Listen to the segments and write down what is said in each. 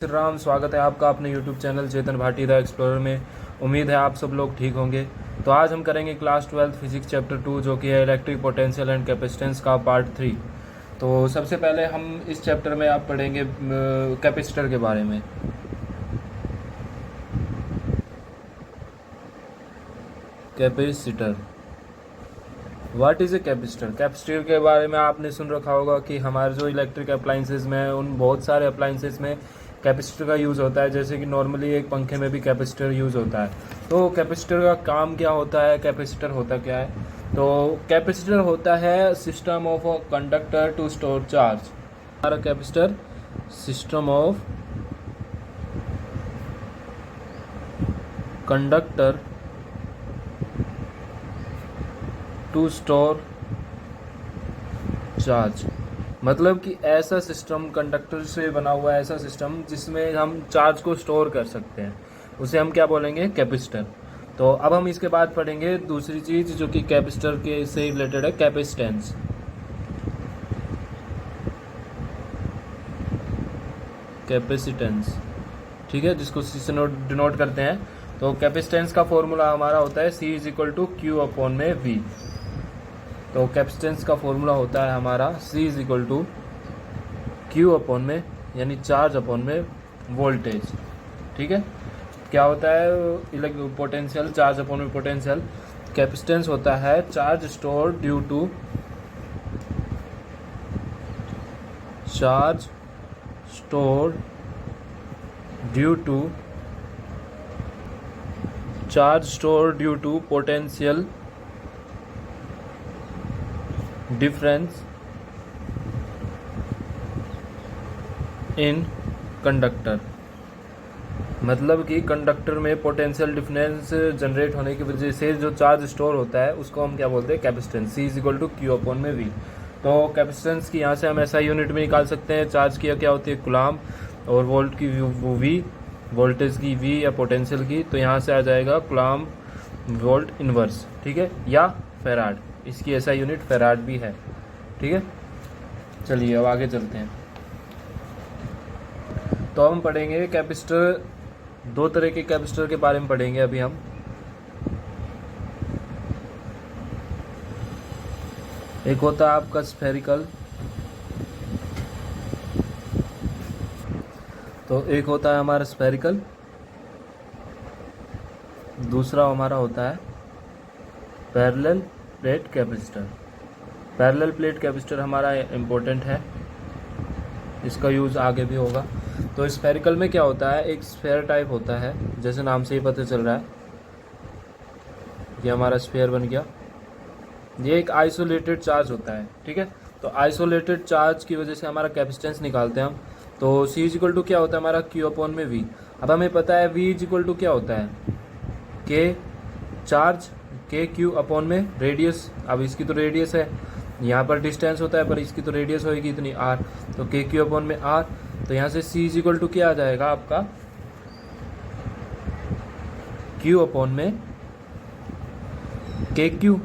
राम, स्वागत है आपका अपने YouTube channel Chetan Bhati the explorer में। उम्मीद है आप सब लोग ठीक होंगे। तो आज हम करेंगे क्लास 12 फिजिक्स चैप्टर 2 जो कि है इलेक्ट्रिक पोटेंशियल एंड कैपेसिटेंस का पार्ट 3। तो सबसे पहले हम इस चैप्टर में आप पढ़ेंगे कैपेसिटर के बारे में। Capacitor, what is a capacitor? Capacitor के बारे में आपने सुन रखा होगा कि हमारे जो इलेक्ट्रिक अप्लाइंसेस में उन बहुत सारे अप्लाइंसेस में कैपेसिटर का यूज़ होता है। जैसे कि नॉर्मली एक पंखे में भी कैपेसिटर यूज़ होता है। तो कैपेसिटर का काम क्या होता है, कैपेसिटर होता क्या है? तो कैपेसिटर होता है system of a conductor to store charge. हमारा capacitor system of conductor to store charge, मतलब कि ऐसा सिस्टम, कंडक्टर से बना हुआ ऐसा सिस्टम जिसमें हम चार्ज को स्टोर कर सकते हैं, उसे हम क्या बोलेंगे? कैपेसिटर। तो अब हम इसके बाद पढ़ेंगे दूसरी चीज़ जो कि कैपेसिटर के से रिलेटेड है, कैपेसिटेंस। कैपेसिटेंस, ठीक है, जिसको सी से डिनोट करते हैं। तो कैपेसिटेंस का फॉर्मूला हमारा होता है C = Q/V। तो कैपेसिटेंस का फॉर्मूला होता है हमारा C = Q/, यानी चार्ज अपॉन में वोल्टेज। ठीक है, क्या होता है? पोटेंशियल, चार्ज अपॉन में पोटेंशियल। कैपेसिटेंस होता है charge store due to potential difference in conductor. मतलब कि कंडक्टर में पोटेंशियल डिफरेंस जनरेट होने की वजह से जो चार्ज स्टोर होता है उसको हम क्या बोलते हैं? कैपेसिटेंस। C = Q/V। तो कैपेसिटेंस की यहाँ से हम ऐसा यूनिट में निकाल सकते हैं। चार्ज की क्या होती है? कूलम, और वोल्ट की V, वोल्टेज की V या पोटेंशियल की, तो यहाँ से आ जाएगा कूलम वोल्ट इनवर्स। ठीक है, या फेराड, इसकी ऐसा यूनिट फेराड भी है। ठीक है, चलिए अब आगे चलते हैं। तो हम पढ़ेंगे कैपेसिटर, दो तरह के कैपेसिटर के बारे में पढ़ेंगे अभी हम। एक होता है आपका स्फेरिकल, तो एक होता है हमारा स्फेरिकल, दूसरा हमारा होता है parallel plate capacitor. Parallel plate capacitor हमारा इम्पोर्टेंट है, इसका यूज़ आगे भी होगा। तो स्फेरिकल में क्या होता है? एक स्फेयर टाइप होता है, जैसे नाम से ही पता चल रहा है, ये हमारा स्फेयर बन गया। ये एक आइसोलेटेड चार्ज होता है। ठीक है, तो आइसोलेटेड चार्ज की वजह से हमारा कैपेसिटेंस निकालते हैं हम। तो C = क्या होता है हमारा? Q/V। अब हमें पता है V = क्या होता है? K charge, K Q/, radius. अब इसकी तो रेडियस है, यहाँ पर डिस्टेंस होता है, पर इसकी तो रेडियस होगी इतनी R, तो K Q/R। तो यहाँ से C = क्या आ जाएगा आपका? Q/, KQ,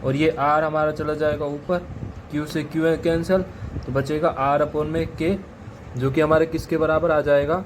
और ये R हमारा चला जाएगा ऊपर, Q से Q कैंसिल, तो बचेगा R/K, जो कि हमारे किसके बराबर आ जाएगा?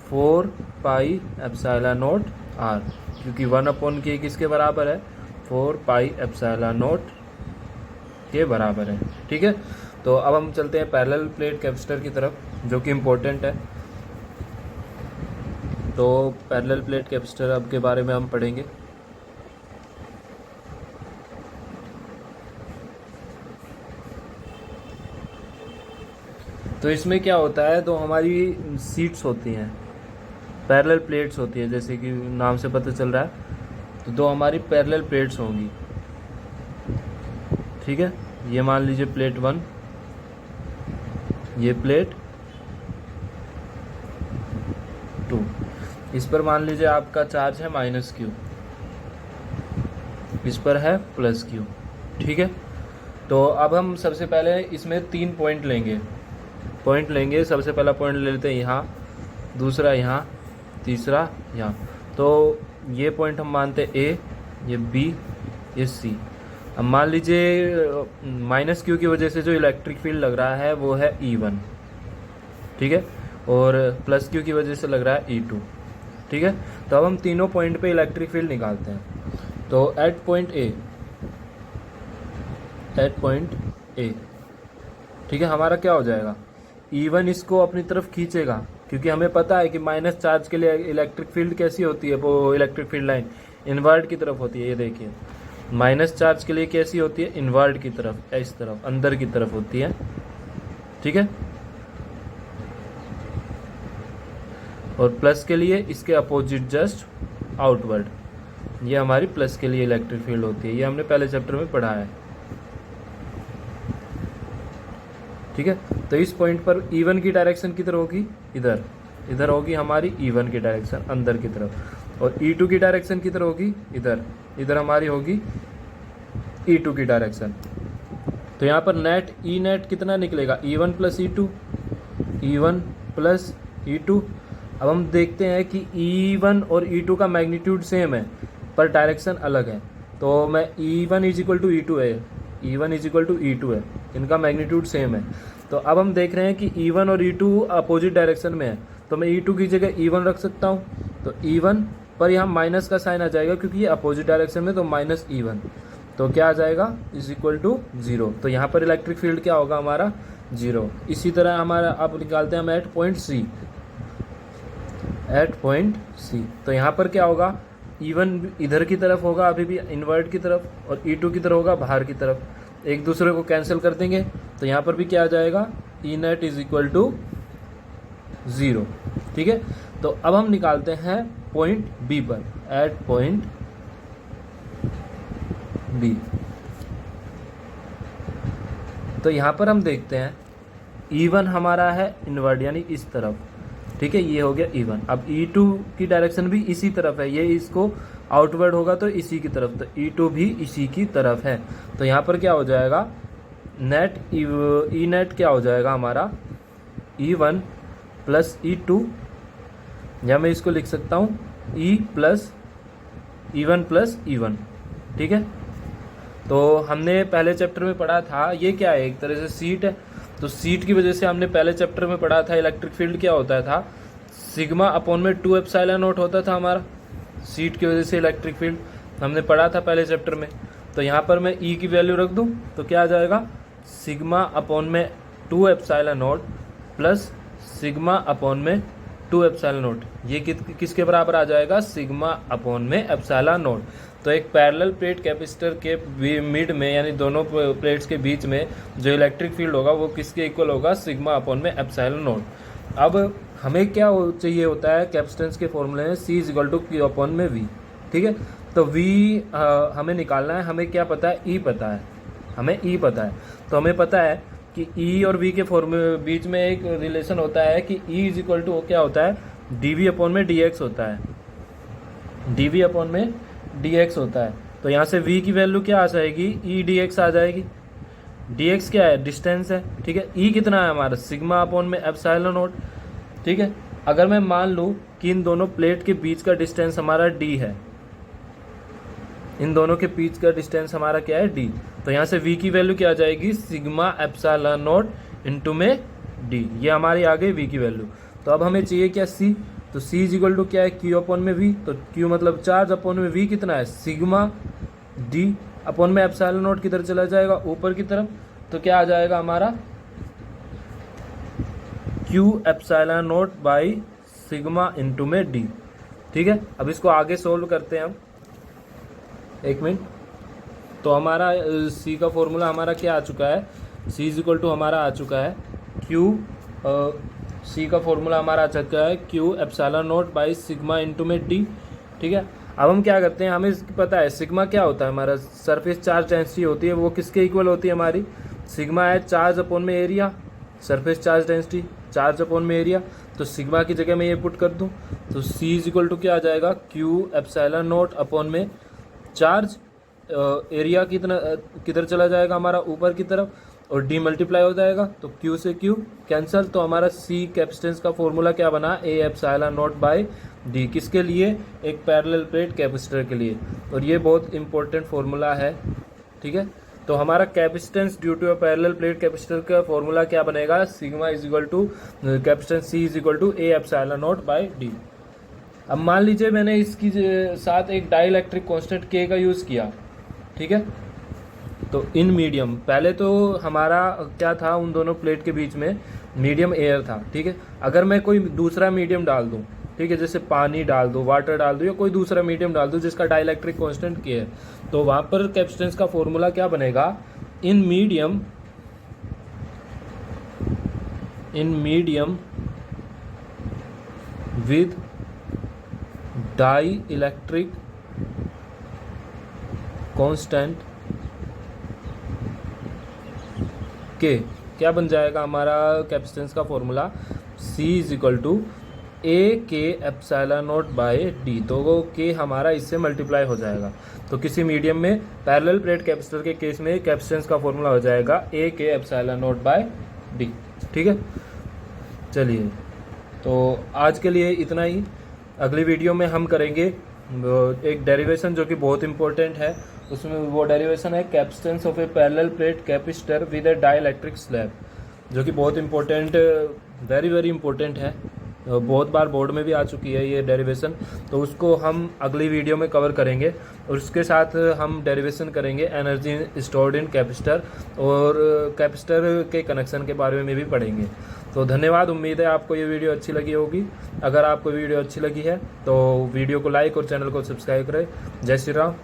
4πε0 R, क्योंकि 1/K किसके बराबर है? 4πε0 के बराबर है। ठीक है, तो अब हम चलते हैं पैरेलल प्लेट कैपेसिटर की तरफ, जो कि इम्पोर्टेंट है। तो पैरेलल प्लेट कैपेसिटर अब के बारे में हम पढ़ेंगे। तो इसमें क्या होता है? तो हमारी सीट्स होती हैं, पैरेलल प्लेट्स होती है, जैसे कि नाम से पता चल रहा है। तो दो हमारी पैरेलल प्लेट्स होंगी। ठीक है, ये मान लीजिए प्लेट 1, ये प्लेट 2। इस पर मान लीजिए आपका चार्ज है -Q, इस पर है +Q। ठीक है, तो अब हम सबसे पहले इसमें 3 पॉइंट लेंगे। सबसे पहला पॉइंट ले लेते हैं यहाँ, दूसरा यहाँ, तीसरा यहाँ। तो ये पॉइंट हम मानते हैं A, ये B, ये C। अब मान लीजिए -Q की वजह से जो इलेक्ट्रिक फील्ड लग रहा है वो है E1। ठीक है, और प्लस क्यू की वजह से लग रहा है E2। ठीक है, तो अब हम तीनों पॉइंट पे इलेक्ट्रिक फील्ड निकालते हैं। तो एट पॉइंट ए, ठीक है, हमारा क्या हो जाएगा, E1 इसको अपनी तरफ खींचेगा, क्योंकि हमें पता है कि माइनस चार्ज के लिए इलेक्ट्रिक फील्ड कैसी होती है, वो इलेक्ट्रिक फील्ड लाइन इनवर्ट की तरफ होती है। ये देखिए, माइनस चार्ज के लिए कैसी होती है, इनवर्ट की तरफ, इस तरफ अंदर की तरफ होती है। ठीक है, और प्लस के लिए इसके अपोजिट जस्ट आउटवर्ड, ये हमारी प्लस के लिए इलेक्ट्रिक फील्ड होती है। ये हमने पहले चैप्टर में पढ़ा है। ठीक है, तो इस पॉइंट पर E1 की डायरेक्शन किधर होगी, इधर, इधर होगी हमारी E1 की डायरेक्शन अंदर की तरफ, और E2 की डायरेक्शन किधर होगी, इधर, इधर हमारी होगी E2 की डायरेक्शन। तो यहाँ पर नेट E नेट कितना निकलेगा, E1 plus E2, E1 plus E2। अब हम देखते हैं कि E1 और E2 का मैग्नीट्यूड सेम है पर डायरेक्शन अलग है। तो मैं E1 is equal to E2 है, E1 is equal to E2 है, इनका मैग्नीट्यूड सेम है। तो अब हम देख रहे हैं कि E1 और E2 अपोजिट डायरेक्शन में है, तो मैं E2 की जगह E1 रख सकता हूँ। तो E1 पर यहाँ माइनस का साइन आ जाएगा क्योंकि ये अपोजिट डायरेक्शन में, तो माइनस E1, तो क्या आ जाएगा, इज इक्वल टू 0। तो यहाँ पर इलेक्ट्रिक फील्ड क्या होगा हमारा, 0। इसी तरह हमारा अब निकालते हैं हम एट पॉइंट सी। तो यहाँ पर क्या होगा, E1 इधर की तरफ होगा अभी भी इन्वर्ट की तरफ, और E2 की तरफ होगा बाहर की तरफ, एक दूसरे को कैंसिल कर देंगे। तो यहाँ पर भी क्या आ जाएगा, E net is equal to 0। ठीक है, तो अब हम निकालते हैं पॉइंट बी पर, एट पॉइंट बी। तो यहाँ पर हम देखते हैं E1 हमारा है इनवर्ट यानी इस तरफ। ठीक है, ये हो गया E1। अब E2 की डायरेक्शन भी इसी तरफ है, ये इसको आउटवर्ड होगा तो इसी की तरफ, तो E2 भी इसी की तरफ है। तो यहाँ पर क्या हो जाएगा, नेट E नेट क्या हो जाएगा हमारा, E1 प्लस E2, या मैं इसको लिख सकता हूँ E1 प्लस E1। ठीक है, तो हमने पहले चैप्टर में पढ़ा था, ये क्या है, एक तरह से सीट है। तो सीट की वजह से हमने पहले चैप्टर में पढ़ा था इलेक्ट्रिक फील्ड क्या होता था, सिग्मा अपॉन में 2 एप्सिलॉन नॉट होता था हमारा, सीट की वजह से इलेक्ट्रिक फील्ड हमने पढ़ा था पहले चैप्टर में। तो यहाँ पर मैं E की वैल्यू रख दूँ तो क्या आ जाएगा, सिग्मा अपॉन में 2 epsilon not plus sigma upon में 2 एप्सिलॉन नॉट, ये किसके बराबर आ जाएगा, सिग्मा अपॉन में एप्सिलॉन नॉट। तो एक पैरेलल प्लेट कैपेसिटर के मिड में यानी दोनों प्लेट्स के बीच में जो इलेक्ट्रिक फील्ड होगा वो किसके इक्वल होगा, सिग्मा अपॉन में एप्सिलॉन नॉट। अब हमें क्या चाहिए होता है, कैपेसिटेंस के फॉर्मूले में C is equal to Q upon में V। ठीक है, तो V हमें निकालना है, हमें क्या पता है, E पता है, हमें E पता है। तो हमें पता है कि E और V के बीच में एक रिलेशन होता है कि E इज इक्वल टू क्या होता है, dV अपॉन में dx होता है, dV अपॉन में dx होता है। तो यहाँ से V की वैल्यू क्या आ जाएगी, E dx आ जाएगी। dx क्या है, डिस्टेंस है। ठीक है, E कितना है हमारा, सिग्मा अपॉन में एप्सिलॉन नॉट। ठीक है, अगर मैं मान लूँ कि इन दोनों प्लेट के बीच का डिस्टेंस हमारा d है, इन दोनों के बीच का डिस्टेंस हमारा क्या है, d, तो यहाँ से V की वैल्यू क्या आ जाएगी, सिग्मा एप्सिलॉन नॉट इंटू में d, ये हमारी आ गई V की वैल्यू। तो अब हमें चाहिए क्या, C, तो C इज इक्वल टू क्या है, Q अपॉन में V, तो Q मतलब चार्ज अपॉन में V कितना है, सिग्मा d अपॉन में एप्सिलॉन नॉट किधर चला जाएगा, ऊपर की तरफ, तो क्या आ जाएगा हमारा Q epsilon not by sigma into में d। ठीक है, अब इसको आगे सोल्व करते हैं हम, एक मिनट। तो हमारा C का फॉर्मूला हमारा क्या आ चुका है, C इज इक्वल टू हमारा आ चुका है C का फॉर्मूला हमारा आ चुका है Q epsilon not by sigma into में d। ठीक है, अब हम क्या करते हैं, हमें पता है सिग्मा क्या होता है हमारा, सरफेस चार्ज डेंसिटी होती है, वो किसके इक्वल होती है हमारी, सिग्मा है चार्ज अपॉन में area, surface charge density charge upon में एरिया। तो सिग्मा की जगह मैं ये पुट कर दूं तो C इज इक्वल टू क्या आ जाएगा, Q एप्सिलॉन नॉट अपॉन में चार्ज, एरिया किधर चला जाएगा हमारा, ऊपर की तरफ, और D मल्टीप्लाई हो जाएगा, तो Q से Q कैंसिल। तो हमारा C कैपेसिटेंस का फॉर्मूला क्या बना, A epsilon not by D, किसके लिए, एक पैरेलल प्लेट कैपेसिटर के लिए, और ये बहुत इंपॉर्टेंट फॉर्मूला है। ठीक है, तो हमारा capacitance due to a parallel plate capacitor का फॉर्मूला क्या बनेगा, sigma is equal to capacitance C is equal to A epsilon naught by D. अब मान लीजिए मैंने इसकी साथ एक डाई इलेक्ट्रिक कॉन्स्टेंट के का यूज़ किया, ठीक है। तो इन मीडियम, पहले तो हमारा क्या था, उन दोनों प्लेट के बीच में मीडियम एयर था, ठीक है। अगर मैं कोई दूसरा मीडियम डाल दूं, ठीक है, जैसे पानी डाल दूं, वाटर डाल दूं या कोई दूसरा मीडियम डाल दूं जिसका डाई इलेक्ट्रिक कॉन्स्टेंट के है, तो वहाँ पर कैपेसिटेंस का फॉर्मूला क्या बनेगा, in medium with dielectric constant के क्या बन जाएगा हमारा कैपेसिटेंस का formula, C is equal to A K epsilon naught by D. तो वो के हमारा इससे मल्टीप्लाई हो जाएगा। तो किसी मीडियम में पैरेलल प्लेट कैपेसिटर के केस में कैपेसिटेंस का फॉर्मूला हो जाएगा ए K epsilon naught by D, ठीक है। चलिए, तो आज के लिए इतना ही। अगली वीडियो में हम करेंगे एक डेरिवेशन जो कि बहुत इंपॉर्टेंट है। उसमें वो डेरिवेशन है capacitance of A parallel plate capacitor with A dielectric slab, जो कि बहुत इंपॉर्टेंट, वेरी वेरी इंपॉर्टेंट है। बहुत बार बोर्ड में भी आ चुकी है ये डेरिवेशन, तो उसको हम अगली वीडियो में कवर करेंगे। और उसके साथ हम डेरिवेशन करेंगे एनर्जी स्टोर्ड इन कैपेसिटर और कैपेसिटर के कनेक्शन के बारे में भी पढ़ेंगे। तो धन्यवाद, उम्मीद है आपको ये वीडियो अच्छी लगी होगी। अगर आपको वीडियो अच्छी लगी है तो वीडियो को लाइक और चैनल को सब्सक्राइब करें। जय श्री राम।